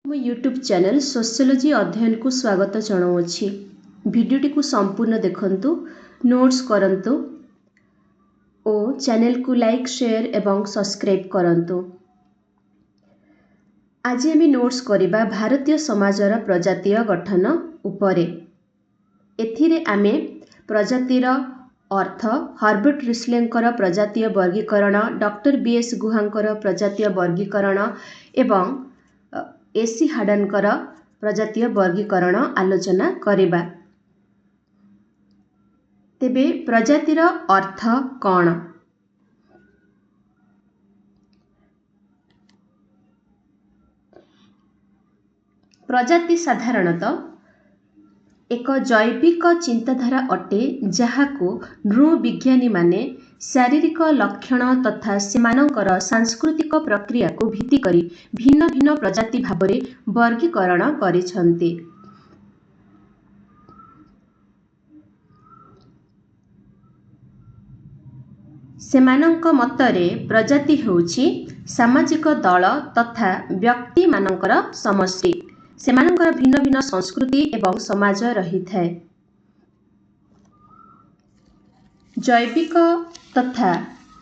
मो YouTube channel sociology अध्ययन को स्वागत जनाऊँगी। भिडियोटी को संपूर्ण देखंतु, नोट्स करंतु और चैनल को लाइक शेयर एवं सब्सक्राइब करंतु। आज आम नोट्स करिबा भारतीय समाजर प्रजातीय गठन उपरे। एथिरे आमे प्रजातिर अर्थ, हर्बर्ट रिस्लेंकर प्रजातीय वर्गीकरण, डॉक्टर बीएस गुहांकर प्रजातीय वर्गीकरण एवं एसी हाडनकर प्रजातीय वर्गीकरण आलोचना करिबा। तेबे प्रजातिर अर्थ कौन? प्रजाति साधारणतः एक जैविक चिंताधारा अटे जहाको नृविज्ञानी माने शारीरिक लक्षण तथा सेमानंकर सांस्कृतिक प्रक्रिया को भित्ति करी भिन्न भिन्न प्रजाति भावरे वर्गीकरण करिसंती। सेमानंक मतरे प्रजाति होउछि सामाजिक दल तथा व्यक्ति मानंकर समष्टि। सेमानंकर भिन्न भिन्न संस्कृति एवं समाज रही थाए। जैविक तथा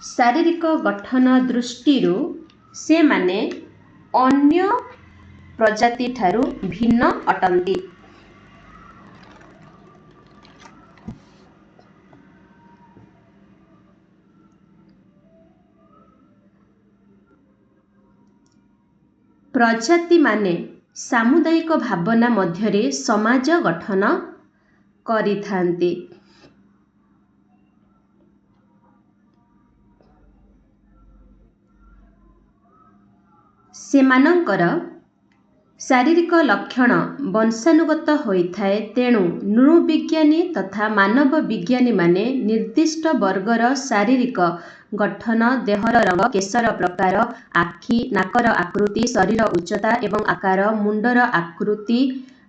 शारीरिक गठन दृष्टिरू से माने अन्य प्रजाति ठारू भिन्न अटंती। प्रजाति माने सामुदायिक भावना मध्यरे समाज गठन करिथांती। सेमानंकर शारीरिक लक्षण वंशानुगत होइथाए। तेणु नृविज्ञानी तथा मानव विज्ञानी माने निर्दिष्ट वर्गर शारीरिक गठन, देहर रंग, केशर प्रकार, आखि नाकर आकृति, शरीर उच्चता एवं आकार, मुंडर आकृति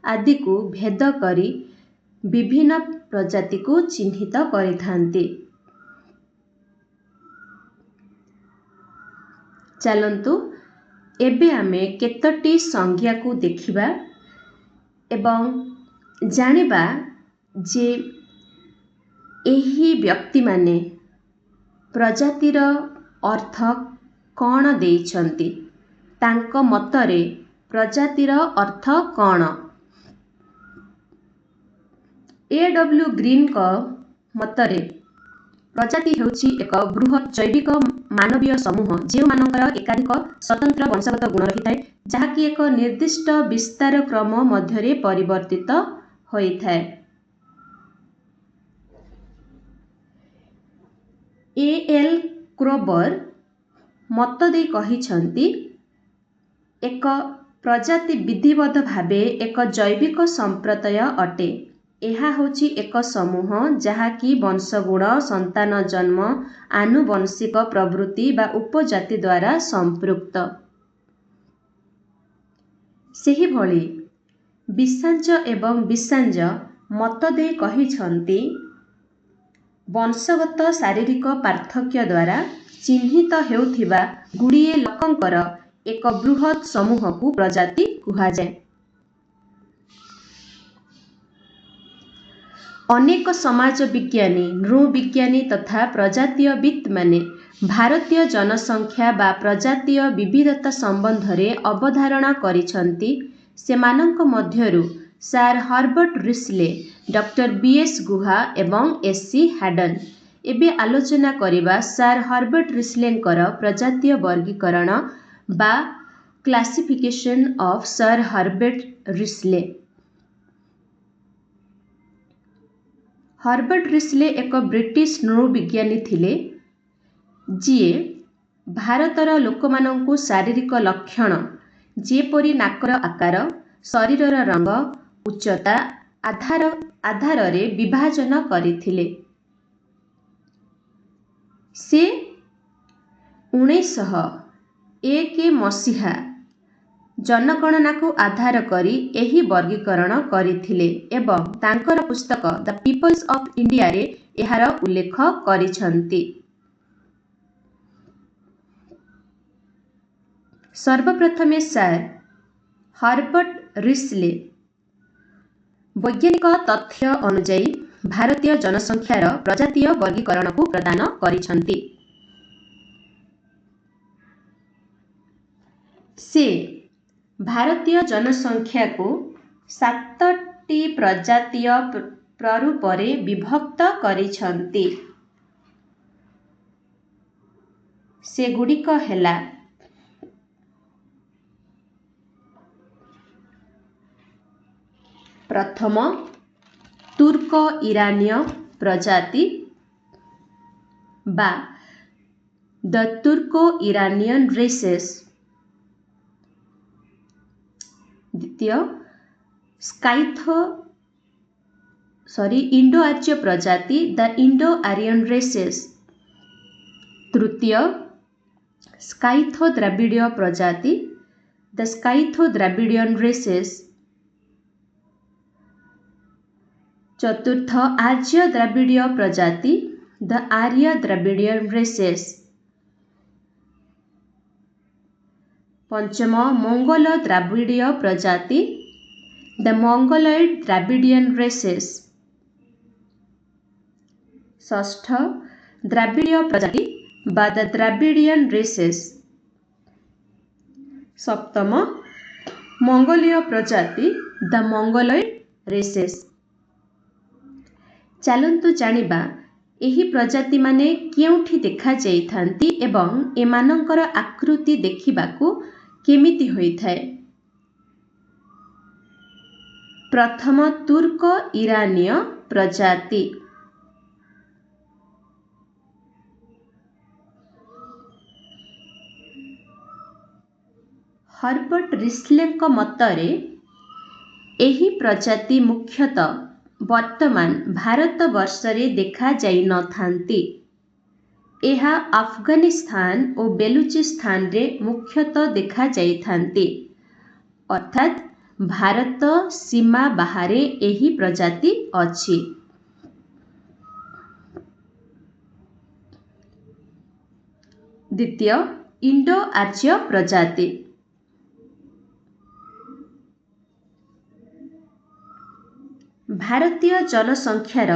आदि को भेद करी विभिन्न प्रजाति को चिन्हित करिथांती। चलंतु एबे आमे केतोटी संज्ञा को देखिबा एवं जानिबा जे एही व्यक्ति माने प्रजातिर अर्थ कौन देइछंती। तांको मतरे प्रजातिर अर्थ कौन? ए.डब्ल्यू. ग्रीन का मतरे प्रजाति हेउछि एक बृहत जैविक मानवीय समूह जे मानकर एकाधिक स्वतंत्र वंशगत गुण रही जहाँकि एक निर्दिष्ट विस्तार क्रम मध्यरे परिवर्तित होइथाए। ए.एल. क्रोबर मत दे कहिछंती एक प्रजाति विधिवत भावे एक जैविक संप्रदाय अटे। एहा होछि एक समूह जहाँकि वंशगुण, संतान जन्म, आनुवंशिक प्रवृत्ति बा उपजाति द्वारा संपृक्त। सेही भଳି बिसांज एवं बिसांज मत दे कहिछंती वंशगत शारीरिक पार्थक्य द्वारा चिन्हित हेउथिबा गुड़िए लोकंकर एक बृहत समूह को प्रजाति कुहाजाए। अनेक समाज विज्ञानी, नृविज्ञानी तथा प्रजातीयविद माने भारतीय जनसंख्या बा प्रजातीय विविधता संबंधरे अवधारणा करिछंती। सेमानंक मध्यरु sir Herbert Risley, doctor BS Guha एवं एसी हाडन। एबे आलोचना करिबा सर हर्बर्ट रिस्लेंकर प्रजातीय वर्गीकरण बा classification of sir Herbert Risley. Herbert Risley एक ब्रिटिश नृविज्ञानी थिले जिए भारतर लोकमानंकु शारीरिक लक्षण जेपरि नाकर आकार, शरीरर रंग, उच्चता आधारे विभाजन करिथिले। से 1901 मसीहा जनगणना को आधार करी एही वर्गीकरण करिथिले एवं तांकर पुस्तक द पीपल्स ऑफ इंडिया रे एहार उल्लेख करिछंती। सर्वप्रथमे सर हर्बर्ट रिस्ले वैज्ञानिक तथ्य अनुଯାयी भारतीय जनसंख्यार प्रजातीय वर्गीकरण को प्रदान करिछन्ति। से भारतीय जनसंख्या को 7टी प्रजातीय प्ररूपरे विभक्त करिछन्ति। सेगुड़िक हेला प्रथम तुर्क ईरानीय प्रजाति बा द तुर्को ईरानियन रेसेस। द्वितीय इंडो आर्य प्रजाति द इंडो आर्यन रेसेस। तृतीय स्काइथो द्राविडीय प्रजाति द स्काइथो द्राविडियन रेसेस। चतुर्थ आर्य द्राविडीय प्रजाति द आर्य द्राविडियन रेसेस। पंचम मंगोल द्राविडीय प्रजाति द मंगोलॉइड द्राविडियन रेसेस। षष्ठ द्राविडीय प्रजाति बा द द्राविडियन रेसेस। सप्तम मंगोलीय प्रजाति द मंगोलॉइड रेसेस। चलन्तु जानिबा एही प्रजाति माने केउठी देखा जाइथांती एवं एमानंकर आकृति देखिबाकू केमिति होइथाए। प्रथम तुर्क ईरानीय प्रजाति। हर्बर्ट रिस्लेଙ୍କ मतरे एही प्रजाति मुख्यतः वर्तमान भारत वर्षरे देखा जाई न थांती। एहा अफगानिस्तान और बेलुचिस्तान रे मुख्यतः देखा जाई थांती, अर्थात भारत सीमा बाहरे एही प्रजाति अछि। द्वितीय इंडो आर्य प्रजाति। भारतीय जनसंख्यार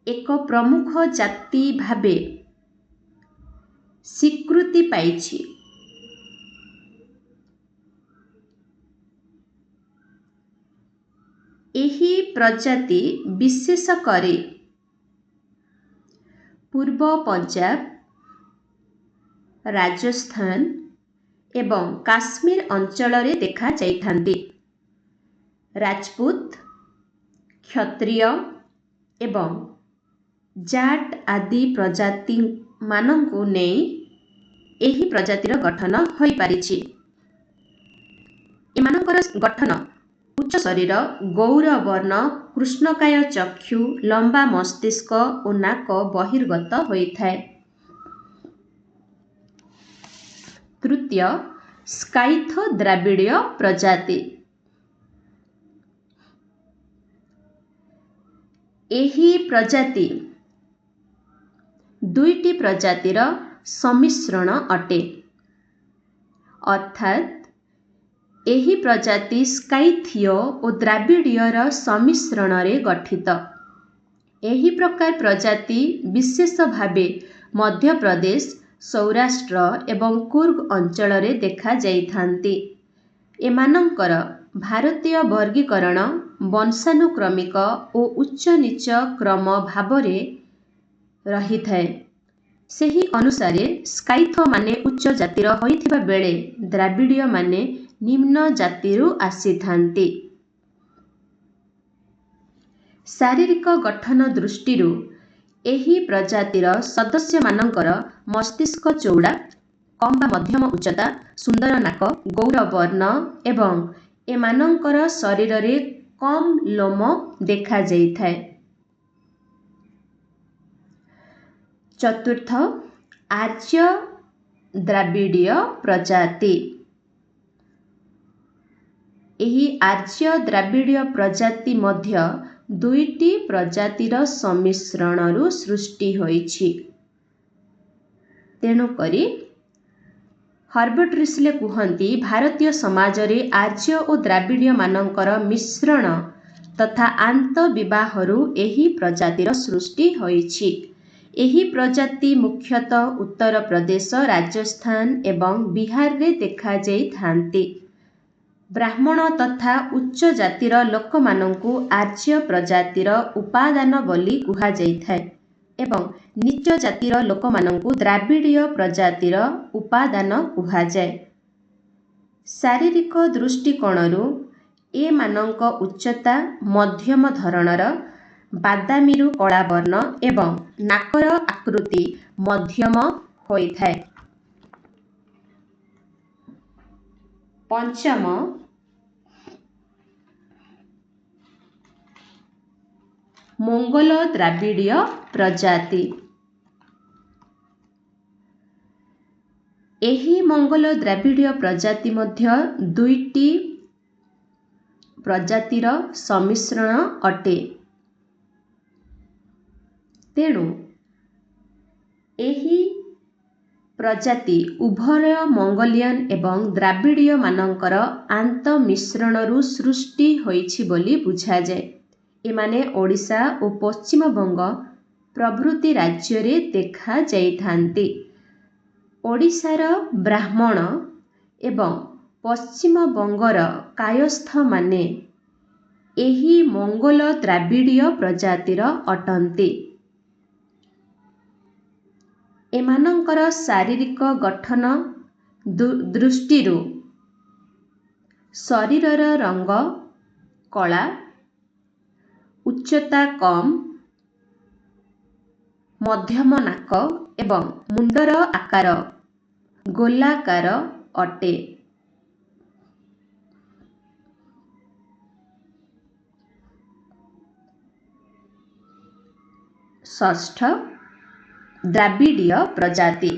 एक प्रमुख जाति भावे स्वीकृति पाइछि। एही प्रजाति विशेष करे पूर्व पंजाब, राजस्थान एवं काश्मीर अंचल रे देखा जाइथांती। राजपूत, क्षत्रिय एवं जाट आदि प्रजाति मानंकु नेई एही प्रजातिर गठन होई पारिछि। एमानंकर गठन उच्च शरीर, गौर वर्ण, कृष्णकाय चक्षु, लंबा मस्तिष्क और नाक बहिर्गत होइथाए। तृतीय स्काइथो द्राविडीय प्रजाति। एही प्रजाति दुईटी प्रजातिर सम्मिश्रण अटे, अर्थात एही प्रजाति स्काइथीय और द्राविडीयर सम्मिश्रण रे गठित। एही प्रकार प्रजाति विशेष भावे मध्य प्रदेश, सौराष्ट्र एवं कुर्ग अंचल रे देखा जाइथांती। एमानंकर भारतीय वर्गीकरण वंशानुक्रमिक और उच्च नीच क्रम भावरे रही थाए। सेही अनुसारे स्काइथो माने उच्च जातिर होइथिबा बेले द्राविडीय माने निम्न जातिरु आसीथांती। शारीरिक गठन दृष्टिरु एही प्रजातिर सदस्य मानंकर मस्तिष्क चौड़ा, कम बा मध्यम उच्चता, सुंदर नाक, गौर वर्ण एवं एमानंकर शरीर रे कम लोम देखा जाइथाए। चतुर्थ आर्य द्राविडीय प्रजाति। एही आर्य द्राविडीय प्रजाति मध्य दुईटी प्रजातिर सम्मिश्रणरू सृष्टि होइछि। तेणु करी ହର୍ବର୍ଟ ରିସ୍ଲେ କୁହନ୍ତି ଭାରତୀୟ ସମାଜରେ ଆର୍ଯ୍ୟ ଓ ଦ୍ରାବିଡ଼ୀୟମାନଙ୍କର ମିଶ୍ରଣ ତଥା ଆନ୍ତଃବିବାହରୁ ଏହି ପ୍ରଜାତିର ସୃଷ୍ଟି ହୋଇଛି। ଏହି ପ୍ରଜାତି ମୁଖ୍ୟତଃ ଉତ୍ତରପ୍ରଦେଶ, ରାଜସ୍ଥାନ ଏବଂ ବିହାରରେ ଦେଖାଯାଇଥାନ୍ତି। ବ୍ରାହ୍ମଣ ତଥା ଉଚ୍ଚ ଜାତିର ଲୋକମାନଙ୍କୁ ଆର୍ଯ୍ୟ ପ୍ରଜାତିର ଉପାଦାନ ବୋଲି କୁହାଯାଇଥାଏ ଏବଂ ନୀଚ ଜାତିର ଲୋକମାନଙ୍କୁ ଦ୍ରାବିଡ଼ୀୟ ପ୍ରଜାତିର ଉପାଦାନ କୁହାଯାଏ। ଶାରୀରିକ ଦୃଷ୍ଟିକୋଣରୁ ଏମାନଙ୍କ ଉଚ୍ଚତା ମଧ୍ୟମ ଧରଣର, ବାଦାମୀରୁ କଳା ବର୍ଣ୍ଣ ଏବଂ ନାକର ଆକୃତି ମଧ୍ୟମ ହୋଇଥାଏ। ପଞ୍ଚମ, ମଙ୍ଗୋଲ ଦ୍ରାବିଡ଼ୀୟ ପ୍ରଜାତି। ଏହି ମଙ୍ଗୋଲ ଦ୍ରାବିଡ଼ୀୟ ପ୍ରଜାତି ମଧ୍ୟ ଦୁଇଟି ପ୍ରଜାତିର ସମ୍ମିଶ୍ରଣ ଅଟେ। ତେଣୁ ଏହି ପ୍ରଜାତି ଉଭୟ ମଙ୍ଗୋଲିଆନ ଏବଂ ଦ୍ରାବିଡ଼ୀୟମାନଙ୍କର ଆନ୍ତଃମିଶ୍ରଣରୁ ସୃଷ୍ଟି ହୋଇଛି ବୋଲି ବୁଝାଯାଏ। ଏମାନେ ଓଡ଼ିଶା ଓ ପଶ୍ଚିମବଙ୍ଗ ପ୍ରଭୃତି ରାଜ୍ୟରେ ଦେଖାଯାଇଥାନ୍ତି। ଓଡ଼ିଶାର ବ୍ରାହ୍ମଣ ଏବଂ ପଶ୍ଚିମବଙ୍ଗର କାୟସ୍ଥମାନେ ଏହି ମଙ୍ଗୋଲ ଦ୍ରାବିଡ଼ୀୟ ପ୍ରଜାତିର ଅଟନ୍ତି। ଏମାନଙ୍କର ଶାରୀରିକ ଗଠନ ଦୃଷ୍ଟିରୁ ଶରୀରର ରଙ୍ଗ କଳା, ଉଚ୍ଚତା କମ୍, ମଧ୍ୟମ ନାକ ଏବଂ ମୁଣ୍ଡର ଆକାର ଗୋଲାକାର ଅଟେ। ଷଷ୍ଠ, ଦ୍ରାବିଡ଼ୀୟ ପ୍ରଜାତି।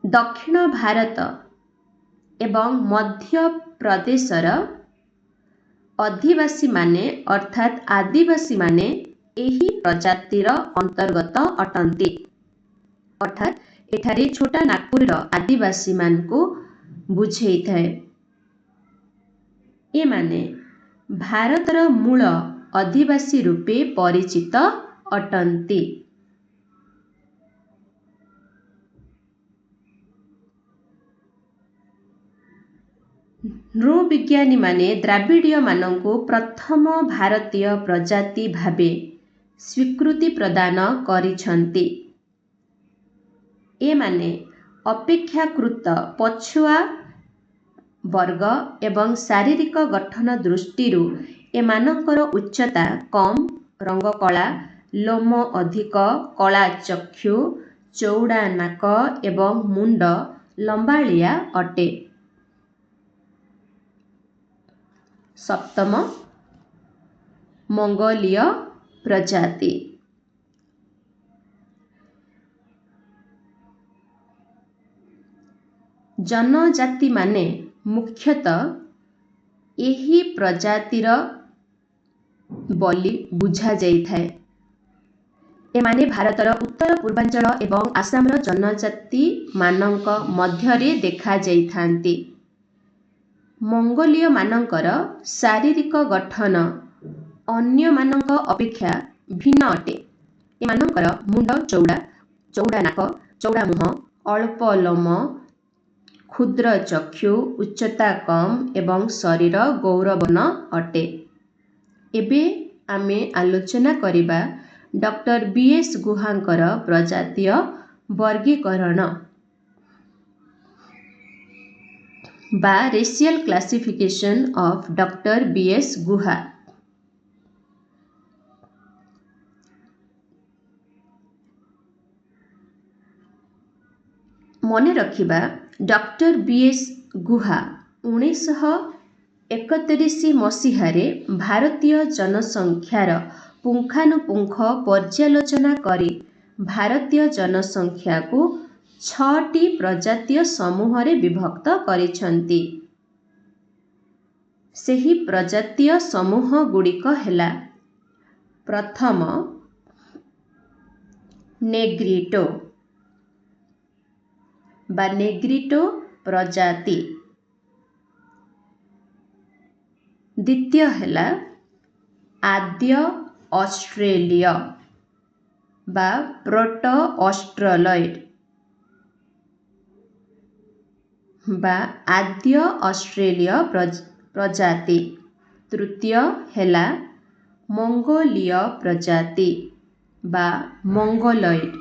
ଦକ୍ଷିଣ ଭାରତ ଏବଂ ମଧ୍ୟପ୍ରଦେଶର ଅଧିବାସୀମାନେ ଅର୍ଥାତ୍ ଆଦିବାସୀମାନେ ଏହି ପ୍ରଜାତିର ଅନ୍ତର୍ଗତ ଅଟନ୍ତି। ଅର୍ଥାତ୍ ଏଠାରେ ଛୋଟା ନାଗପୁରର ଆଦିବାସୀମାନଙ୍କୁ ବୁଝେଇଥାଏ। ଏମାନେ ଭାରତର ମୂଳ ଅଧିବାସୀ ରୂପେ ପରିଚିତ ଅଟନ୍ତି। ନୃବିଜ୍ଞାନୀମାନେ ଦ୍ରାବିଡ଼ୀୟମାନଙ୍କୁ ପ୍ରଥମ ଭାରତୀୟ ପ୍ରଜାତି ଭାବେ ସ୍ୱୀକୃତି ପ୍ରଦାନ କରିଛନ୍ତି। ଏମାନେ ଅପେକ୍ଷାକୃତ ପଛୁଆ ବର୍ଗ ଏବଂ ଶାରୀରିକ ଗଠନ ଦୃଷ୍ଟିରୁ ଏମାନଙ୍କର ଉଚ୍ଚତା କମ୍, ରଙ୍ଗ କଳା, ଲୋମ ଅଧିକ, କଳା ଚକ୍ଷୁ, ଚଉଡ଼ା ନାକ ଏବଂ ମୁଣ୍ଡ ଲମ୍ବାଳିଆ ଅଟେ। ସପ୍ତମ, ମଙ୍ଗୋଲୀୟ ପ୍ରଜାତି। ଜନଜାତିମାନେ ମୁଖ୍ୟତଃ ଏହି ପ୍ରଜାତିର ବୋଲି ବୁଝାଯାଇଥାଏ। ଏମାନେ ଭାରତର ଉତ୍ତର ପୂର୍ବାଞ୍ଚଳ ଏବଂ ଆସାମର ଜନଜାତିମାନଙ୍କ ମଧ୍ୟରେ ଦେଖାଯାଇଥାନ୍ତି। ମଙ୍ଗୋଲୀୟମାନଙ୍କର ଶାରୀରିକ ଗଠନ ଅନ୍ୟମାନଙ୍କ ଅପେକ୍ଷା ଭିନ୍ନ ଅଟେ। ଏମାନଙ୍କର ମୁଣ୍ଡ ଚଉଡ଼ା, ଚଉଡ଼ା ନାକ, ଚଉଡ଼ା ମୁହଁ, ଅଳ୍ପ ଲୋମ, କ୍ଷୁଦ୍ର ଚକ୍ଷୁ, ଉଚ୍ଚତା କମ୍ ଏବଂ ଶରୀର ଗୌରବର୍ଣ୍ଣ ଅଟେ। ଏବେ ଆମେ ଆଲୋଚନା କରିବା ଡକ୍ଟର ବି.ଏସ୍. ଗୁହାଙ୍କର ପ୍ରଜାତୀୟ ବର୍ଗୀକରଣ ବା ରେସିଆଲ କ୍ଲାସିଫିକେସନ ଅଫ୍ ଡକ୍ଟର ବି.ଏସ୍. ଗୁହା। ମନେ ରଖିବା, ଡକ୍ଟର ବି.ଏସ୍. ଗୁହା 1931 ମସିହାରେ ଭାରତୀୟ ଜନସଂଖ୍ୟାର ପୁଙ୍ଖାନୁପୁଙ୍ଖ ପର୍ଯ୍ୟାଲୋଚନା କରି ଭାରତୀୟ ଜନସଂଖ୍ୟାକୁ 6ଟି ପ୍ରଜାତୀୟ ସମୂହରେ ବିଭକ୍ତ କରିଛନ୍ତି। ସେହି ପ୍ରଜାତୀୟ ସମୂହଗୁଡ଼ିକ ହେଲା: ପ୍ରଥମ, ନେଗ୍ରିଟୋ, बा नेग्रिटो प्रजाति। द्वितीय है आद्य ऑस्ट्रेलीय बा प्रोटो ऑस्ट्रेलॉइड बा आद्य ऑस्ट्रेलीय प्रजाति। तृतीय है मंगोलीय प्रजाति बा मंगोलॉइड।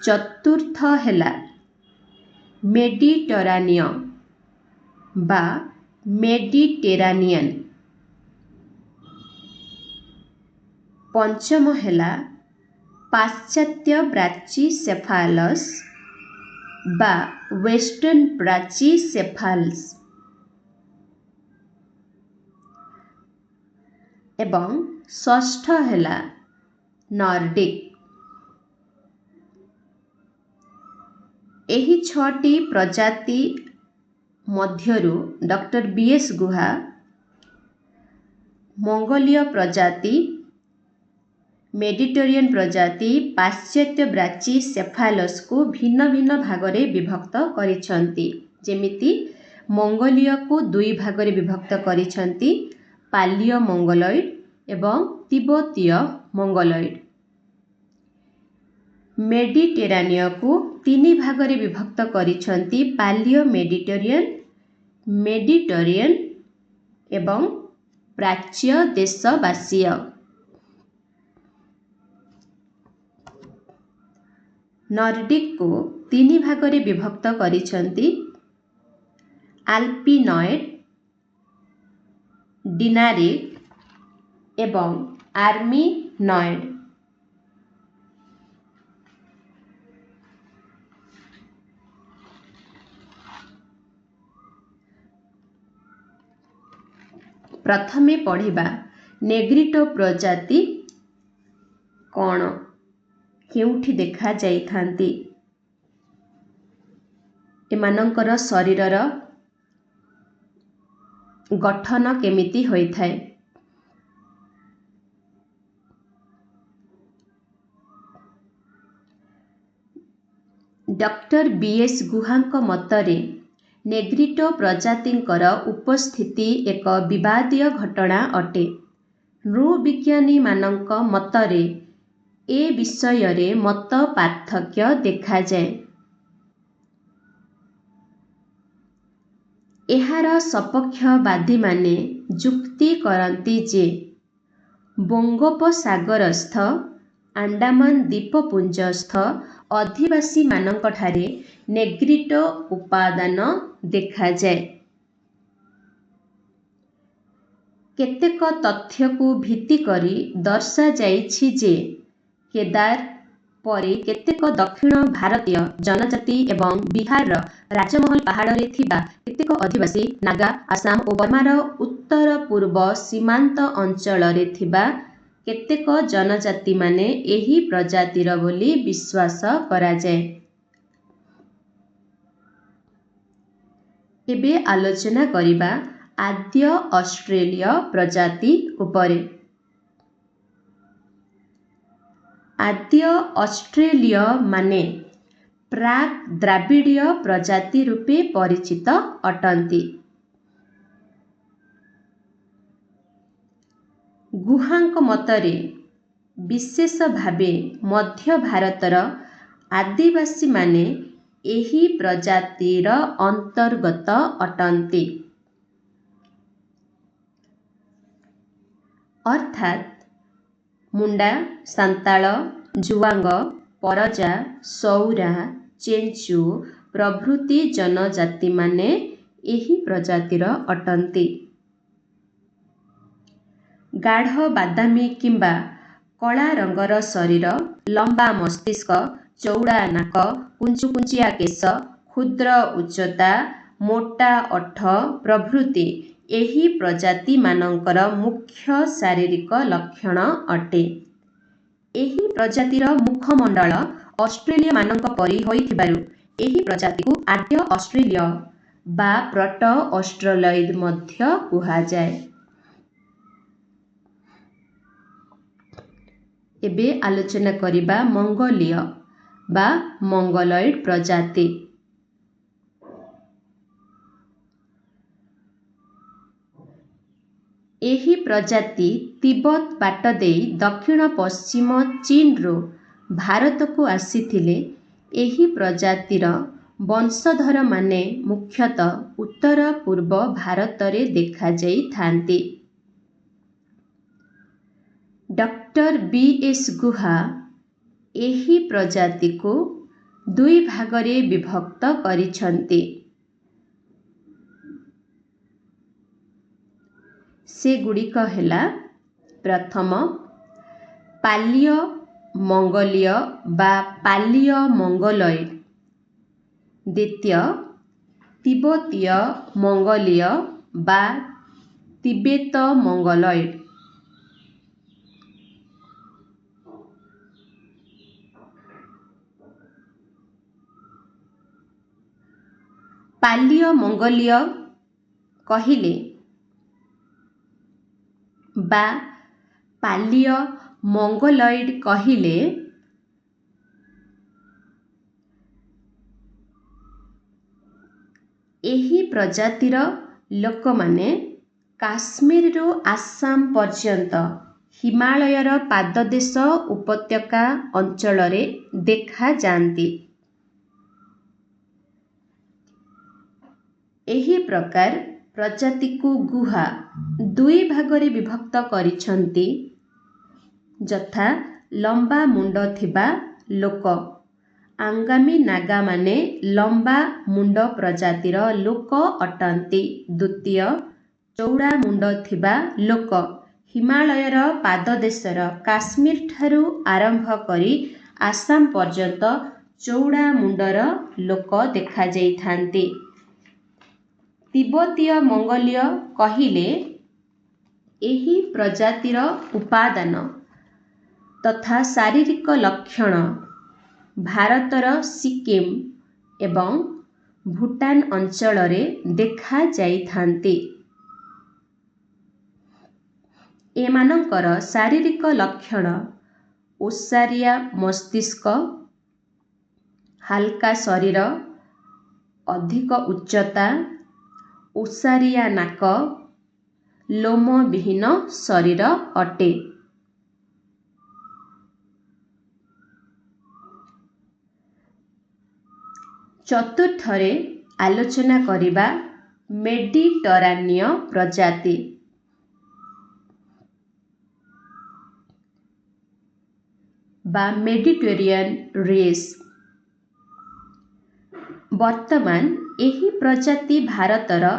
चतुर्थ है मेडिटेरानियन बा मेडिटेरानियन। पंचम है पाश्चात्य ब्राचिसेफालस बा वेस्टर्न ब्राचिसेफालस। एवं षष्ठ है नॉर्डिक। एही छटी प्रजाति मध्यरु डॉक्टर बीएस गुहा मंगोलीय प्रजाति, मेडिटेरियन प्रजाति, पाश्चात्य ब्राचिसेफालस को भिन्न भिन्न भागरे विभक्त करिसंती। जेमिति मंगोलीय को दुई भागरे विभक्त करिसंती, पालियो मंगोलॉइड एवं तिब्बतीय मंगोलॉइड। मेडिटेरानिय को तीन भागरे विभक्त करिसंती, पालियो मेडिटेरियन, मेडिटेरियन एवं प्राच्य देशवासीय। नॉर्डिक को तीन भागरे विभक्त करिसंती, आल्पिनॉइड, डिनारिक एवं आर्मिनॉइड। प्रथमे पढ़िबा नेग्रिटो प्रजाति कौन, केउठी देखा जाइथांती, एमानंकर शरीरर गठन केमिति होइथाय। डॉक्टर बीएस गुहांक मतरे नेग्रिटो प्रजातिंकर उपस्थिति एक विवादीय घटना अटे। नृविज्ञानी मानक मतरे ए विषय मत पार्थक्य देखा जाए। एहार सपक्षवादी माने जुक्ति करती जे बंगोपसागरस्थ अंडमान द्वीपपुंजस्थ अधिवासी मानंकठारे नेग्रिटो उपादान देखा जाए। केतेक तथ्य को भित्ति करी दर्शा जाइछि जे केदार परे केतेक दक्षिण भारतीय जनजाति एवं बिहार राजमहल पहाड़े थिबा केतेक अधिवासी नागा, आसाम और बर्मार उत्तर पूर्व सीमांत अंचल रे थिबा केतेक जनजाति माने एही प्रजातिर बोली विश्वास करा जाए। एबे आलोचना करिबा आद्य ऑस्ट्रेलीय प्रजाति उपरे। आद्य ऑस्ट्रेलीय माने प्राक द्राविडीय प्रजाति रूपे परिचित अटंती। गुहांक मतरे विशेष भावे मध्य भारतर आदिवासी माने एही प्रजातिर अंतर्गत अटंती। अर्थात मुंडा, सांताल, जुआंग, परजा, सौरा, चेंचु प्रभृति जनजाति माने एही प्रजातिर अटंती। गाढ़ बादामी किंबा कला रंगर शरीर, लंबा मस्तिष्क, चौड़ा नाक, कुंचुकुंचिया केश, क्षुद्र उच्चता, मोटा ओठ प्रभृति एही प्रजाति मानंकर मुख्य शारीरिक लक्षण अटे। एही प्रजातिर मुखमंडल ऑस्ट्रेलिया मानंक परि होइथिबारु एही प्रजाति को आद्य ऑस्ट्रेलिया बा प्रोटो ऑस्ट्रेलॉइड मध्य कुहा जाए। एबे आलोचना करिबा मंगोलीय बा मंगोलॉइड प्रजाति। ଏହି ପ୍ରଜାତି ତିବ୍ବତ ବାଟ ଦେଇ ଦକ୍ଷିଣ ପଶ୍ଚିମ ଚୀନରୁ ଭାରତକୁ ଆସିଥିଲେ। ଏହି ପ୍ରଜାତିର ବଂଶଧରମାନେ ମୁଖ୍ୟତଃ ଉତ୍ତର ପୂର୍ବ ଭାରତରେ ଦେଖାଯାଇଥାନ୍ତି। Doctor BS. ଗୁହା ଏହି ପ୍ରଜାତିକୁ ଦୁଇ ଭାଗରେ ବିଭକ୍ତ କରିଛନ୍ତି। ସେଗୁଡ଼ିକ ହେଲା: ପ୍ରଥମ, ପାଲିୟ ମଙ୍ଗୋଲୀୟ ବା ପାଲିୟ ମଙ୍ଗୋଲଏଡ୍; ଦ୍ୱିତୀୟ, ତିବ୍ବତୀୟ ମଙ୍ଗୋଲୀୟ ବା ତିବେତ ମଙ୍ଗୋଲଏଡ୍। ପାଲିୟ ମଙ୍ଗୋଲୀୟ କହିଲେ ବା ପାଲିୟ ମଙ୍ଗୋଲଏଡ୍ କହିଲେ ଏହି ପ୍ରଜାତିର ଲୋକମାନେ କାଶ୍ମୀରରୁ ଆସାମ ପର୍ଯ୍ୟନ୍ତ ହିମାଳୟର ପାଦଦେଶ ଉପତ୍ୟକା ଅଞ୍ଚଳରେ ଦେଖାଯାନ୍ତି। ଏହି ପ୍ରକାର ପ୍ରଜାତିକୁ ଗୁହା ଦୁଇ ଭାଗରେ ବିଭକ୍ତ କରିଛନ୍ତି, ଯଥା: ଲମ୍ବା ମୁଣ୍ଡ ଥିବା ଲୋକ। ଆଙ୍ଗାମୀ ନାଗାମାନେ ଲମ୍ବା ମୁଣ୍ଡ ପ୍ରଜାତିର ଲୋକ ଅଟନ୍ତି। ଦ୍ୱିତୀୟ, ଚଉଡ଼ା ମୁଣ୍ଡ ଥିବା ଲୋକ। ହିମାଳୟର ପାଦଦେଶର କାଶ୍ମୀରଠାରୁ ଆରମ୍ଭ କରି ଆସାମ ପର୍ଯ୍ୟନ୍ତ ଚଉଡ଼ା ମୁଣ୍ଡର ଲୋକ ଦେଖାଯାଇଥାନ୍ତି। ତିବ୍ବତୀୟ ମଙ୍ଗୋଲୀୟ କହିଲେ ଏହି ପ୍ରଜାତିର ଉପାଦାନ ତଥା ଶାରୀରିକ ଲକ୍ଷଣ ଭାରତର ସିକିମ ଏବଂ ଭୁଟାନ ଅଞ୍ଚଳରେ ଦେଖାଯାଇଥାନ୍ତି। ଏମାନଙ୍କର ଶାରୀରିକ ଲକ୍ଷଣ ଓସାରିଆ ମସ୍ତିଷ୍କ, ହାଲକା ଶରୀର, ଅଧିକ ଉଚ୍ଚତା, ଓସାରିଆ ନାକ, ଲୋମବିହୀନ ଶରୀର ଅଟେ। ଚତୁର୍ଥରେ ଆଲୋଚନା କରିବା ମେଡିଟରାନୀୟ ପ୍ରଜାତି। ବା ମେଡିଟେରିଆନ୍ ରେସ୍। ବର୍ତ୍ତମାନ ଏହି ପ୍ରଜାତି ଭାରତର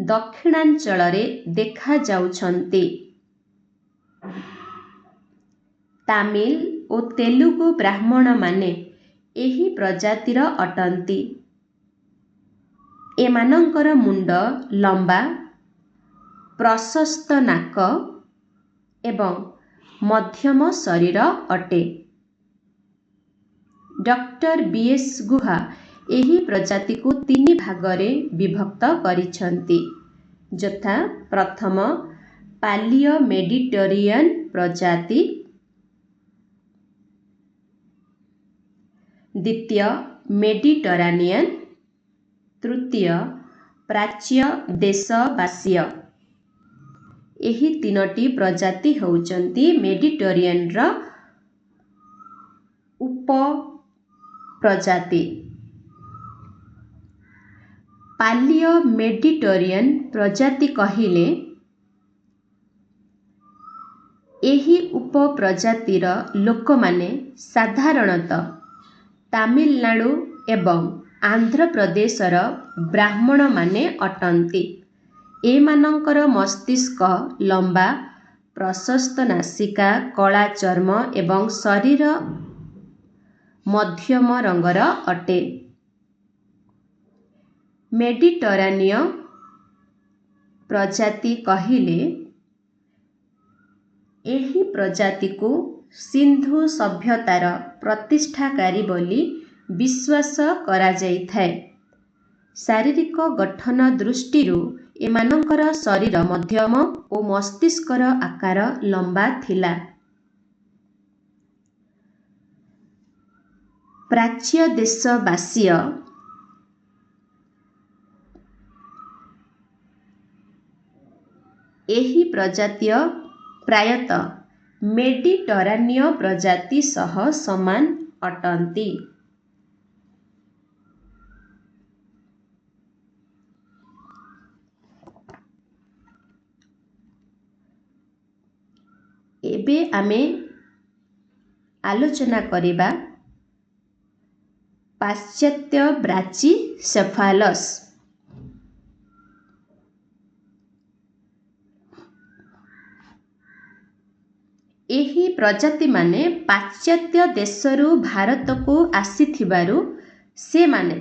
ଦକ୍ଷିଣାଞ୍ଚଳରେ ଦେଖାଯାଉଛନ୍ତି। ତାମିଲ ଓ ତେଲୁଗୁ ବ୍ରାହ୍ମଣମାନେ ଏହି ପ୍ରଜାତିର ଅଟନ୍ତି। ଏମାନଙ୍କର ମୁଣ୍ଡ ଲମ୍ବା, ପ୍ରଶସ୍ତ ନାକ ଏବଂ ମଧ୍ୟମ ଶରୀର ଅଟେ। Doctor BS. ଗୁହା ଏହି ପ୍ରଜାତିକୁ ତିନି ଭାଗରେ ବିଭକ୍ତ କରିଛନ୍ତି, ଯଥା: ପ୍ରଥମ, ପାଲିୟ ମେଡିଟେରିଆନ୍ ପ୍ରଜାତି; ଦ୍ୱିତୀୟ, ମେଡିଟରାନିଆନ୍; ତୃତୀୟ, ପ୍ରାଚ୍ୟ ଦେଶବାସୀୟ। ଏହି ତିନୋଟି ପ୍ରଜାତି ହେଉଛନ୍ତି ମେଡିଟେରିଆନ୍ର ଉପପ୍ରଜାତି। ପାଲିୟ ମେଡିଟେରିଆନ୍ ପ୍ରଜାତି କହିଲେ ଏହି ଉପପ୍ରଜାତିର ଲୋକମାନେ ସାଧାରଣତଃ ତାମିଲନାଡୁ ଏବଂ ଆନ୍ଧ୍ରପ୍ରଦେଶର ବ୍ରାହ୍ମଣମାନେ ଅଟନ୍ତି। ଏମାନଙ୍କର ମସ୍ତିଷ୍କ ଲମ୍ବା, ପ୍ରଶସ୍ତ ନାସିକା, କଳା ଚର୍ମ ଏବଂ ଶରୀର ମଧ୍ୟମ ରଙ୍ଗର ଅଟେ। ମେଡିଟରାନୀୟ ପ୍ରଜାତି କହିଲେ ଏହି ପ୍ରଜାତିକୁ ସିନ୍ଧୁ ସଭ୍ୟତାର ପ୍ରତିଷ୍ଠାକାରୀ ବୋଲି ବିଶ୍ୱାସ କରାଯାଇଥାଏ। ଶାରୀରିକ ଗଠନ ଦୃଷ୍ଟିରୁ ଏମାନଙ୍କର ଶରୀର ମଧ୍ୟମ ଓ ମସ୍ତିଷ୍କର ଆକାର ଲମ୍ବା ଥିଲା। ପ୍ରାଚ୍ୟ ଦେଶବାସୀୟ ଏହି ପ୍ରଜାତୀୟ ପ୍ରାୟତଃ ମେଡିଟରାନୀୟ ପ୍ରଜାତି ସହ ସମାନ ଅଟନ୍ତି। ଏବେ ଆମେ ଆଲୋଚନା କରିବା ପାଶ୍ଚାତ୍ୟ ବ୍ରାଚିସେଫାଲସ୍। ଏହି ପ୍ରଜାତିମାନେ ପାଶ୍ଚାତ୍ୟ ଦେଶରୁ ଭାରତକୁ ଆସିଥିବାରୁ ସେମାନେ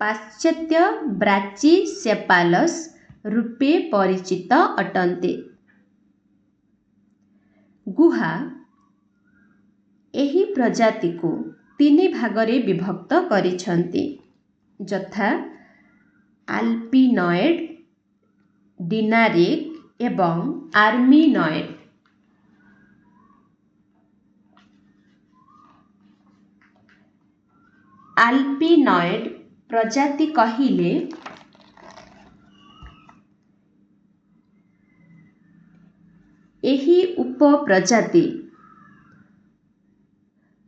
ପାଶ୍ଚାତ୍ୟ ବ୍ରାଚିସେଫାଲସ୍ ରୂପେ ପରିଚିତ ଅଟନ୍ତି। ଗୁହା ଏହି ପ୍ରଜାତିକୁ 3 ଭାଗରେ ବିଭକ୍ତ କରିଛନ୍ତି, ଯଥା ଆଲପିନଏଡ୍, ଡିନାରିକ୍ ଏବଂ ଆର୍ମିନଏଡ୍। ଆଲପିନଏଡ୍ ପ୍ରଜାତି କହିଲେ ଏହି ଉପପ୍ରଜାତି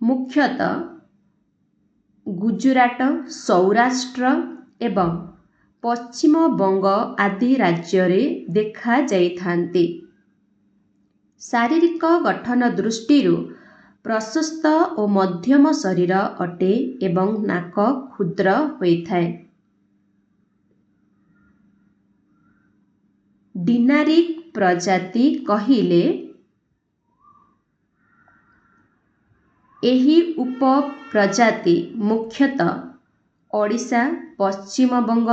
ମୁଖ୍ୟତଃ ଗୁଜରାଟ, ସୌରାଷ୍ଟ୍ର ଏବଂ ପଶ୍ଚିମବଙ୍ଗ ଆଦି ରାଜ୍ୟରେ ଦେଖାଯାଇଥାନ୍ତି। ଶାରୀରିକ ଗଠନ ଦୃଷ୍ଟିରୁ ପ୍ରଶସ୍ତ ଓ ମଧ୍ୟମ ଶରୀର ଅଟେ ଏବଂ ନାକ କ୍ଷୁଦ୍ର ହୋଇଥାଏ। ଡିନାରିକ୍ ପ୍ରଜାତି କହିଲେ ଏହି ଉପପ୍ରଜାତି ମୁଖ୍ୟତଃ ଓଡ଼ିଶା, ପଶ୍ଚିମବଙ୍ଗ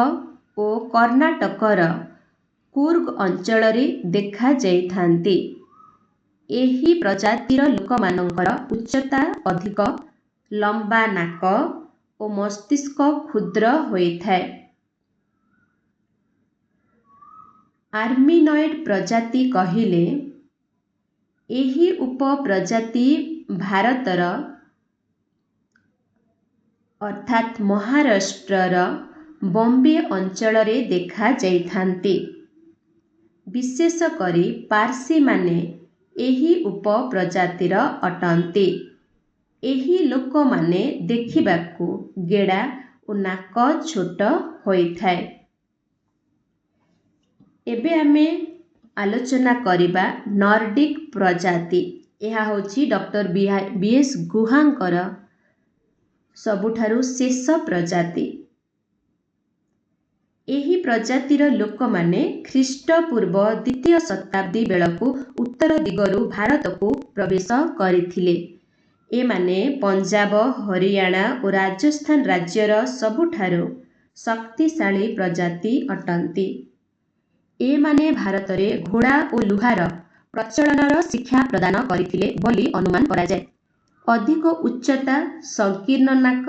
ଓ କର୍ଣ୍ଣାଟକର କୁର୍ଗ ଅଞ୍ଚଳରେ ଦେଖାଯାଇଥାନ୍ତି। ଏହି ପ୍ରଜାତିର ଲୋକମାନଙ୍କର ଉଚ୍ଚତା ଅଧିକ, ଲମ୍ବା ନାକ ଓ ମସ୍ତିଷ୍କ କ୍ଷୁଦ୍ର ହୋଇଥାଏ। ଆର୍ମିନଏଡ୍ ପ୍ରଜାତି କହିଲେ ଏହି ଉପପ୍ରଜାତି ଭାରତର ଅର୍ଥାତ୍ ମହାରାଷ୍ଟ୍ରର ବମ୍ବେ ଅଞ୍ଚଳରେ ଦେଖାଯାଇଥାନ୍ତି। ବିଶେଷ କରି ପାର୍ସୀମାନେ ଏହି ଉପପ୍ରଜାତିର ଅଟନ୍ତି। ଏହି ଲୋକମାନେ ଦେଖିବାକୁ ଗେଡ଼ା ଓ ନାକ ଛୋଟ ହୋଇଥାଏ। ଏବେ ଆମେ ଆଲୋଚନା କରିବା ନର୍ଡିକ୍ ପ୍ରଜାତି। ଏହା ହେଉଛି ଡକ୍ଟର ବି.ଏସ୍. ଗୁହାଙ୍କର ସବୁଠାରୁ ଶେଷ ପ୍ରଜାତି। ଏହି ପ୍ରଜାତିର ଲୋକମାନେ ଖ୍ରୀଷ୍ଟପୂର୍ବ 2ୟ ଶତାବ୍ଦୀ ବେଳକୁ ଉତ୍ତର ଦିଗରୁ ଭାରତକୁ ପ୍ରବେଶ କରିଥିଲେ। ଏମାନେ ପଞ୍ଜାବ, ହରିୟାଣା ଓ ରାଜସ୍ଥାନ ରାଜ୍ୟର ସବୁଠାରୁ ଶକ୍ତିଶାଳୀ ପ୍ରଜାତି ଅଟନ୍ତି। ଏମାନେ ଭାରତରେ ଘୋଡ଼ା ଓ ଲୁହାର ପ୍ରଚଳନର ଶିକ୍ଷା ପ୍ରଦାନ କରିଥିଲେ ବୋଲି ଅନୁମାନ କରାଯାଏ। ଅଧିକ ଉଚ୍ଚତା, ସଂକୀର୍ଣ୍ଣ ନାକ,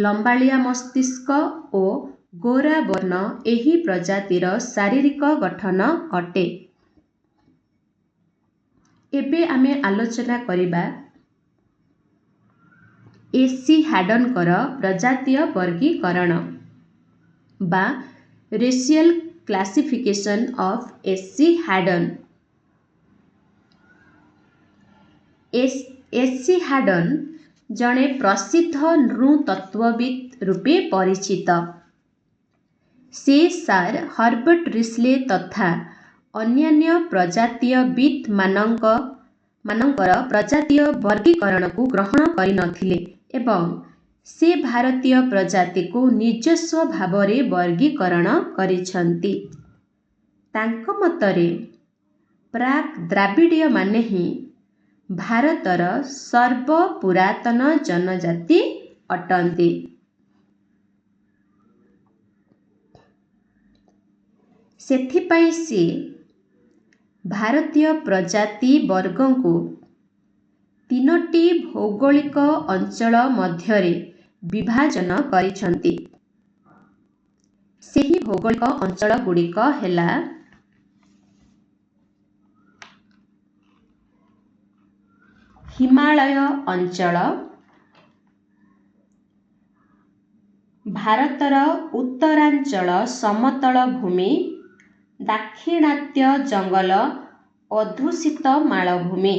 ଲମ୍ବାଳିଆ ମସ୍ତିଷ୍କ ଓ ଗୋରା ବର୍ଣ୍ଣ ଏହି ପ୍ରଜାତିର ଶାରୀରିକ ଗଠନ ଅଟେ। ଏବେ ଆମେ ଆଲୋଚନା କରିବା ଏସିହାଡନଙ୍କର ପ୍ରଜାତୀୟ ବର୍ଗୀକରଣ ବା ରେସିଆଲ କ୍ଲାସିଫିକେସନ ଅଫ୍ ଏସିହାଡନ। ଏସିହାଡନ ଜଣେ ପ୍ରସିଦ୍ଧ ନୃତତ୍ତ୍ୱବିତ୍ ରୂପେ ପରିଚିତ। ସେ ସାର୍ ହର୍ବର୍ଟ ରିସ୍ଲେ ତଥା ଅନ୍ୟାନ୍ୟ ପ୍ରଜାତୀୟବିତ୍ ମାନଙ୍କର ପ୍ରଜାତୀୟ ବର୍ଗୀକରଣକୁ ଗ୍ରହଣ କରିନଥିଲେ ଏବଂ ସେ ଭାରତୀୟ ପ୍ରଜାତିକୁ ନିଜସ୍ୱ ଭାବରେ ବର୍ଗୀକରଣ କରିଛନ୍ତି। ତାଙ୍କ ମତରେ ପ୍ରାକ୍ ଦ୍ରାବିଡ଼ୀୟମାନେ ହିଁ ଭାରତର ସର୍ବପୁରାତନ ଜନଜାତି ଅଟନ୍ତି। ସେଥିପାଇଁ ସେ ଭାରତୀୟ ପ୍ରଜାତି ବର୍ଗଙ୍କୁ 3ଟି ଭୌଗୋଳିକ ଅଞ୍ଚଳ ମଧ୍ୟରେ ବିଭାଜନ କରିଛନ୍ତି। ସେହି ଭୌଗୋଳିକ ଅଞ୍ଚଳଗୁଡ଼ିକ ହେଲା ହିମାଳୟ ଅଞ୍ଚଳ, ଭାରତର ଉତ୍ତରାଞ୍ଚଳ ସମତଳ ଭୂମି ଦାକ୍ଷିଣାତ୍ୟ ଜଙ୍ଗଲ ଅଧ୍ୟୁଷିତ ମାଳଭୂମି।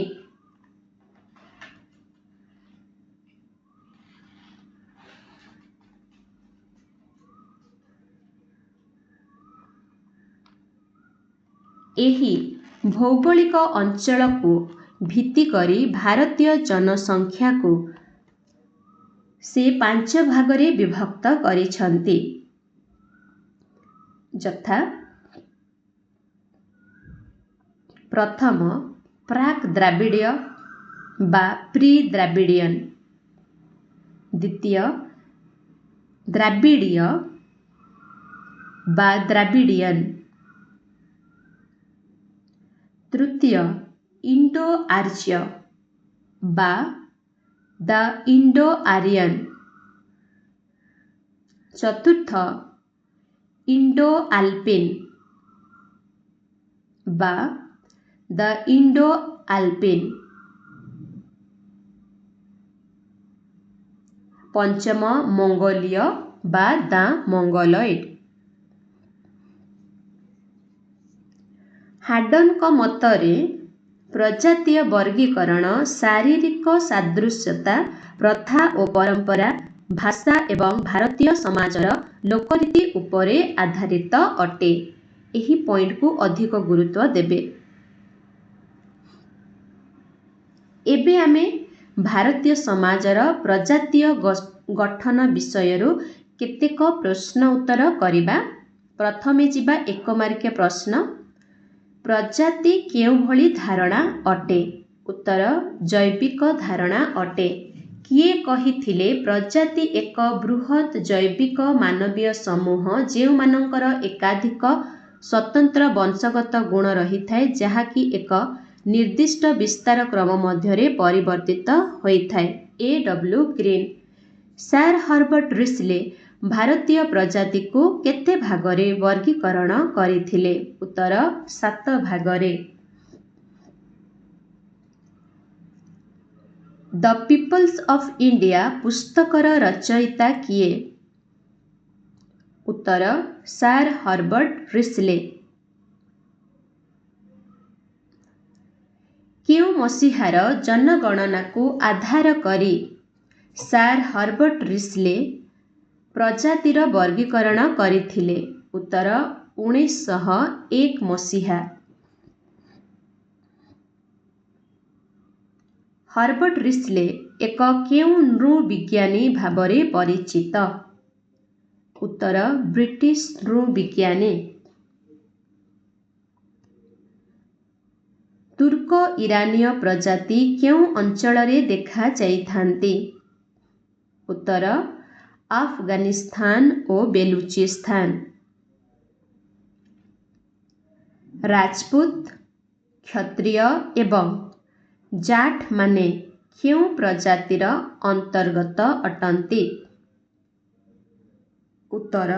ଏହି ଭୌଗୋଳିକ ଅଞ୍ଚଳକୁ ଭିତ୍ତି କରି ଭାରତୀୟ ଜନସଂଖ୍ୟାକୁ ସେ 5 ଭାଗରେ ବିଭକ୍ତ କରିଛନ୍ତି, ଯଥା ପ୍ରଥମ ପ୍ରାକ୍ ଦ୍ରାବିଡୀୟ ବା ପ୍ରି ଦ୍ରାବିଡିୟନ୍, ଦ୍ୱିତୀୟ ଦ୍ରାବିଡୀୟ ବା ଦ୍ରାବିଡିୟନ୍, ତୃତୀୟ ଇଣ୍ଡୋ ଆର୍ଯ୍ୟ ବା ଦ ଇଣ୍ଡୋ ଆରିୟନ୍, ଚତୁର୍ଥ ଇଣ୍ଡୋ ଆଲପିନ୍ ବା ଦ ଇଣ୍ଡୋ ଆଲପିନ୍, ପଞ୍ଚମ ମଙ୍ଗୋଲୀୟ ବା ଦ ମଙ୍ଗୋଲଏଡ୍। ହାଡନଙ୍କ ମତରେ ପ୍ରଜାତୀୟ ବର୍ଗୀକରଣ ଶାରୀରିକ ସାଦୃଶ୍ୟତା, ପ୍ରଥା ଓ ପରମ୍ପରା, ଭାଷା ଏବଂ ଭାରତୀୟ ସମାଜର ଲୋକରୀତି ଉପରେ ଆଧାରିତ ଅଟେ। ଏହି ପଏଣ୍ଟକୁ ଅଧିକ ଗୁରୁତ୍ୱ ଦେବେ। ଏବେ ଆମେ ଭାରତୀୟ ସମାଜର ପ୍ରଜାତୀୟ ଗଠନ ବିଷୟରୁ କେତେକ ପ୍ରଶ୍ନ ଉତ୍ତର କରିବା। ପ୍ରଥମେ ଯିବା 1 ମାର୍କିଆ ପ୍ରଶ୍ନ। ପ୍ରଜାତି କେଉଁଭଳି ଧାରଣା ଅଟେ? ଉତ୍ତର ଜୈବିକ ଧାରଣା ଅଟେ। କିଏ କହିଥିଲେ ପ୍ରଜାତି ଏକ ବୃହତ୍ ଜୈବିକ ମାନବୀୟ ସମୂହ ଯେଉଁମାନଙ୍କର ଏକାଧିକ ସ୍ୱତନ୍ତ୍ର ବଂଶଗତ ଗୁଣ ରହିଥାଏ ଯାହାକି ଏକ ନିର୍ଦ୍ଦିଷ୍ଟ ବିସ୍ତାର କ୍ରମ ମଧ୍ୟରେ ପରିବର୍ତ୍ତିତ ହୋଇଥାଏ। A.W. Green. Sir Herbert Risley ଭାରତୀୟ ପ୍ରଜାତିକୁ କେତେ ଭାଗରେ ବର୍ଗୀକରଣ କରିଥିଲେ? ଉତ୍ତର 7 ଭାଗରେ। ଦ ପିପଲ୍ସ ଅଫ୍ ଇଣ୍ଡିଆ ପୁସ୍ତକର ରଚୟିତା କିଏ? ଉତ୍ତର ସାର୍ ହର୍ବର୍ଟ ରିସ୍ଲେ। କେଉଁ ମସିହାର ଜନଗଣନାକୁ ଆଧାର କରି ସାର୍ ହର୍ବର୍ଟ ରିସ୍ଲେ ପ୍ରଜାତିର ବର୍ଗୀକରଣ କରିଥିଲେ? ଉତ୍ତର 1901 ମସିହା। ହର୍ବର୍ଟ ରିସ୍ଲେ ଏକ କେଉଁ ନୃବିଜ୍ଞାନୀ ଭାବରେ ପରିଚିତ? ଉତ୍ତର ବ୍ରିଟିଶ ନୃବିଜ୍ଞାନୀ। ତୁର୍କ ଇରାନୀୟ ପ୍ରଜାତି କେଉଁ ଅଞ୍ଚଳରେ ଦେଖାଯାଇଥାନ୍ତି? ଉତ୍ତର ଆଫଗାନିସ୍ତାନ ଓ ବେଲୁଚିସ୍ତାନ। ରାଜପୁତ, କ୍ଷତ୍ରିୟ ଏବଂ ଜାଟ୍ ମାନେ କେଉଁ ପ୍ରଜାତିର ଅନ୍ତର୍ଗତ ଅଟନ୍ତି? ଉତ୍ତର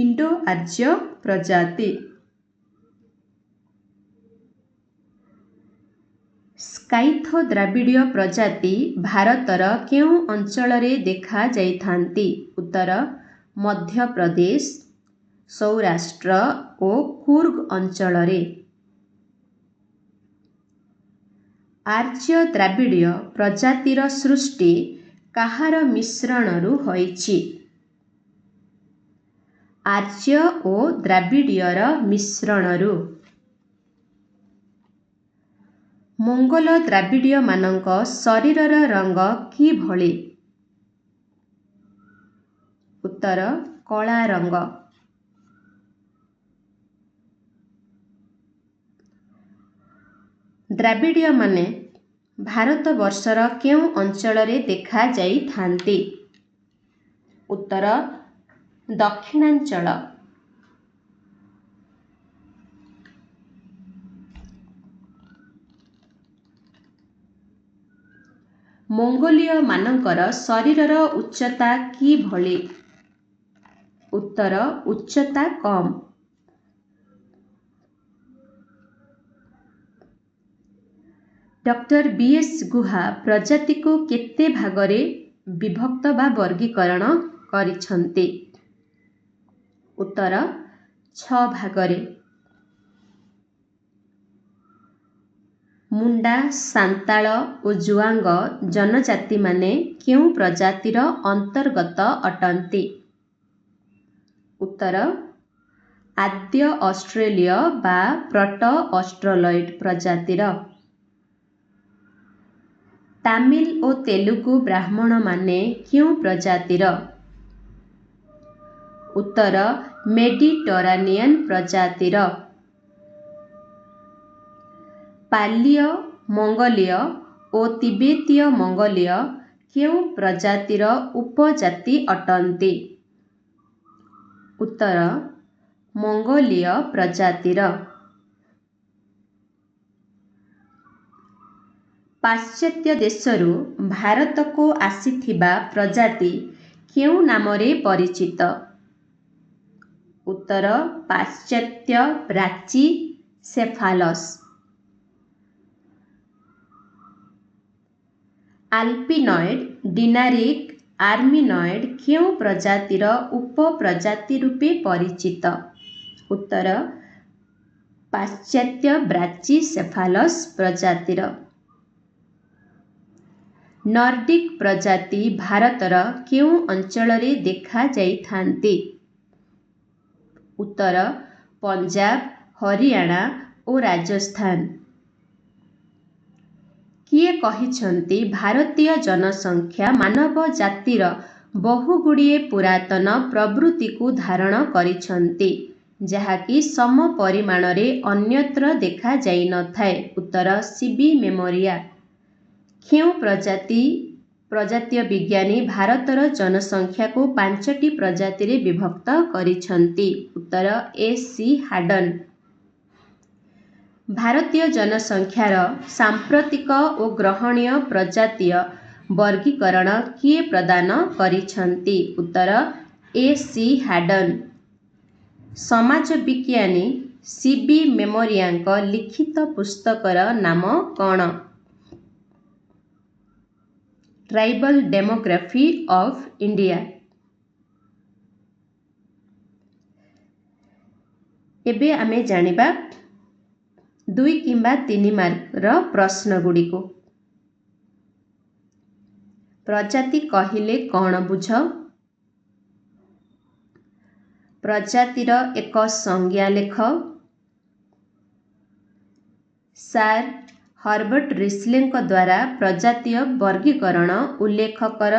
ଇଣ୍ଡୋ ଆର୍ଯ୍ୟ ପ୍ରଜାତି। ସ୍କାଇଥ ଦ୍ରାବିଡୀୟ ପ୍ରଜାତି ଭାରତର କେଉଁ ଅଞ୍ଚଳରେ ଦେଖାଯାଇଥାନ୍ତି? ଉତ୍ତର ମଧ୍ୟପ୍ରଦେଶ, ସୌରାଷ୍ଟ୍ର ଓ କୁର୍ଗ ଅଞ୍ଚଳରେ। ଆର୍ଯ୍ୟ ଦ୍ରାବିଡୀୟ ପ୍ରଜାତିର ସୃଷ୍ଟି କାହାର ମିଶ୍ରଣରୁ ହୋଇଛି? ଆର୍ଯ୍ୟ ଓ ଦ୍ରାବିଡୀୟର ମିଶ୍ରଣରୁ। ମଙ୍ଗୋଲ ଦ୍ରାବିଡୀୟମାନଙ୍କ ଶରୀରର ରଙ୍ଗ କିଭଳି? ଉତ୍ତର କଳା ରଙ୍ଗ। ଦ୍ରାବିଡୀୟମାନେ ଭାରତବର୍ଷର କେଉଁ ଅଞ୍ଚଳରେ ଦେଖାଯାଇଥାନ୍ତି? ଉତ୍ତର ଦକ୍ଷିଣାଞ୍ଚଳ। ମଙ୍ଗୋଲୀୟ ମାନଙ୍କର ଶରୀରର ଉଚ୍ଚତା କିଭଳି? ଉତ୍ତର ଉଚ୍ଚତା କମ୍। Doctor B.S. ଗୁହା ପ୍ରଜାତିକୁ କେତେ ଭାଗରେ ବିଭକ୍ତ ବା ବର୍ଗୀକରଣ କରିଛନ୍ତି? ଉତ୍ତର 6 ଭାଗରେ। ମୁଣ୍ଡା, ସାନ୍ତାଳ ଓ ଜୁଆଙ୍ଗ ଜନଜାତିମାନେ କେଉଁ ପ୍ରଜାତିର ଅନ୍ତର୍ଗତ ଅଟନ୍ତି? ଉତ୍ତର ଆଦ୍ୟ ଅଷ୍ଟ୍ରେଲୀୟ ବା ପ୍ରଟ ଅଷ୍ଟ୍ରଲଏଡ୍ ପ୍ରଜାତିର। ତାମିଲ ଓ ତେଲୁଗୁ ବ୍ରାହ୍ମଣମାନେ କେଉଁ ପ୍ରଜାତିର? ଉତ୍ତର ମେଡିଟରାନିଆନ୍ ପ୍ରଜାତିର। ପାଲୀୟ ମଙ୍ଗୋଲୀୟ ଓ ତିବେତୀୟ ମଙ୍ଗୋଲୀୟ କେଉଁ ପ୍ରଜାତିର ଉପଜାତି ଅଟନ୍ତି? ଉତ୍ତର ମଙ୍ଗୋଲୀୟ ପ୍ରଜାତିର। ପାଶ୍ଚାତ୍ୟ ଦେଶରୁ ଭାରତକୁ ଆସିଥିବା ପ୍ରଜାତି କେଉଁ ନାମରେ ପରିଚିତ? ଉତ୍ତର ପାଶ୍ଚାତ୍ୟ ବ୍ରାଚିସେଫାଲସ୍। ଆଲପିନଏଡ୍ ଡିନାରିକ୍ ଆର୍ମିନଏଡ୍ କେଉଁ ପ୍ରଜାତିର ଉପପ୍ରଜାତି ରୂପେ ପରିଚିତ? ଉତ୍ତର ପାଶ୍ଚାତ୍ୟ ବ୍ରାଚିସେଫାଲସ୍ ପ୍ରଜାତିର। ନର୍ଡିକ୍ ପ୍ରଜାତି ଭାରତର କେଉଁ ଅଞ୍ଚଳରେ ଦେଖାଯାଇଥାନ୍ତି? ଉତ୍ତର ପଞ୍ଜାବ, ହରିୟାଣା ଓ ରାଜସ୍ଥାନ। କିଏ କହିଛନ୍ତି ଭାରତୀୟ ଜନସଂଖ୍ୟା ମାନବ ଜାତିର ବହୁଗୁଡ଼ିଏ ପୁରାତନ ପ୍ରବୃତ୍ତିକୁ ଧାରଣ କରିଛନ୍ତି, ଯାହାକି ସମ ପରିମାଣରେ ଅନ୍ୟତ୍ର ଦେଖାଯାଇନଥାଏ? ଉତ୍ତର ସି.ବି. ମେମୋରିଆ। କେଉଁ ପ୍ରଜାତୀୟ ବିଜ୍ଞାନୀ ଭାରତର ଜନସଂଖ୍ୟାକୁ 5ଟି ପ୍ରଜାତିରେ ବିଭକ୍ତ କରିଛନ୍ତି? ଉତ୍ତର ଏ.ସି. ହାଡନ୍। ଭାରତୀୟ ଜନସଂଖ୍ୟାର ସାମ୍ପ୍ରତିକ ଓ ଗ୍ରହଣୀୟ ପ୍ରଜାତୀୟ ବର୍ଗୀକରଣ କିଏ ପ୍ରଦାନ କରିଛନ୍ତି? ଉତ୍ତର ଏ.ସି. ହାଡନ୍। ସମାଜ ବିଜ୍ଞାନୀ ସି.ବି. ମେମୋରିଆଙ୍କ ଲିଖିତ ପୁସ୍ତକର ନାମ କ'ଣ? Tribal demography of India. ଏବେ ଆମେ ଜାଣିବା 2 କିମ୍ବା 3 ମାର୍କର ପ୍ରଶ୍ନଗୁଡ଼ିକୁ। ପ୍ରଜାତି କହିଲେ କ'ଣ ବୁଝ? ପ୍ରଜାତିର ଏକ ସଂଜ୍ଞା ଲେଖ। ସାର୍ ହର୍ବର୍ଟ ରିସ୍ଲେଙ୍କ ଦ୍ୱାରା ପ୍ରଜାତୀୟ ବର୍ଗୀକରଣ ଉଲ୍ଲେଖ କର।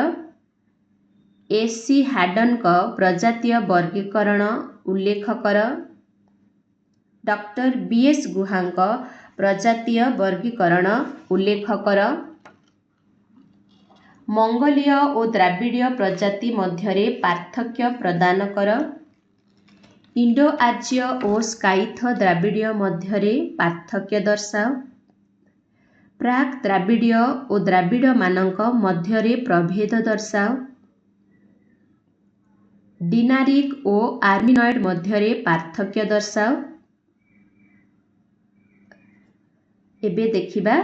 ଏ.ସି. ହାଡନ୍ଙ୍କ ପ୍ରଜାତୀୟ ବର୍ଗୀକରଣ ଉଲ୍ଲେଖ କର। Doctor BS. ଗୁହାଙ୍କ ପ୍ରଜାତୀୟ ବର୍ଗୀକରଣ ଉଲ୍ଲେଖ କର। ମଙ୍ଗୋଲୀୟ ଓ ଦ୍ରାବିଡ଼ୀୟ ପ୍ରଜାତି ମଧ୍ୟରେ ପାର୍ଥକ୍ୟ ପ୍ରଦାନ କର। ଇଣ୍ଡୋ-ଆର୍ଯ୍ୟ ଓ ସ୍କାଇଥ ଦ୍ରାବିଡ଼ୀୟ ମଧ୍ୟରେ ପାର୍ଥକ୍ୟ ଦର୍ଶାଅ। ପ୍ରାକ୍ ଦ୍ରାବିଡ଼ୀୟ ଓ ଦ୍ରାବିଡ଼ମାନଙ୍କ ମଧ୍ୟରେ ପ୍ରଭେଦ ଦର୍ଶାଅ। ଡିନାରିକ୍ ଓ ଆର୍ମିନଏଡ୍ ମଧ୍ୟରେ ପାର୍ଥକ୍ୟ ଦର୍ଶାଅ। ଏବେ ଦେଖିବା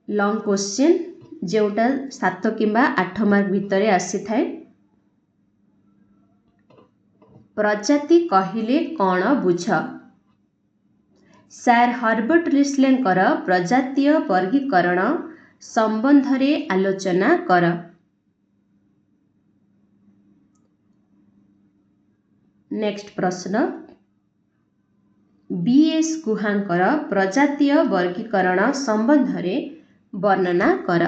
ଲଙ୍ଗ୍ କ୍ୱେଶ୍ଚିନ୍, ଯେଉଁଟା 7 କିମ୍ବା 8 ମାର୍କ ଭିତରେ ଆସିଥାଏ। ପ୍ରଜାତି କହିଲେ କ'ଣ ବୁଝ? ସାର୍ ହର୍ବର୍ଟ ରିସ୍ଲେଙ୍କର ପ୍ରଜାତୀୟ ବର୍ଗୀକରଣ ସମ୍ବନ୍ଧରେ ଆଲୋଚନା କର। ନେକ୍ସଟ ପ୍ରଶ୍ନ, ବି.ଏସ୍. ଗୁହାଙ୍କର ପ୍ରଜାତୀୟ ବର୍ଗୀକରଣ ସମ୍ବନ୍ଧରେ ବର୍ଣ୍ଣନା କର।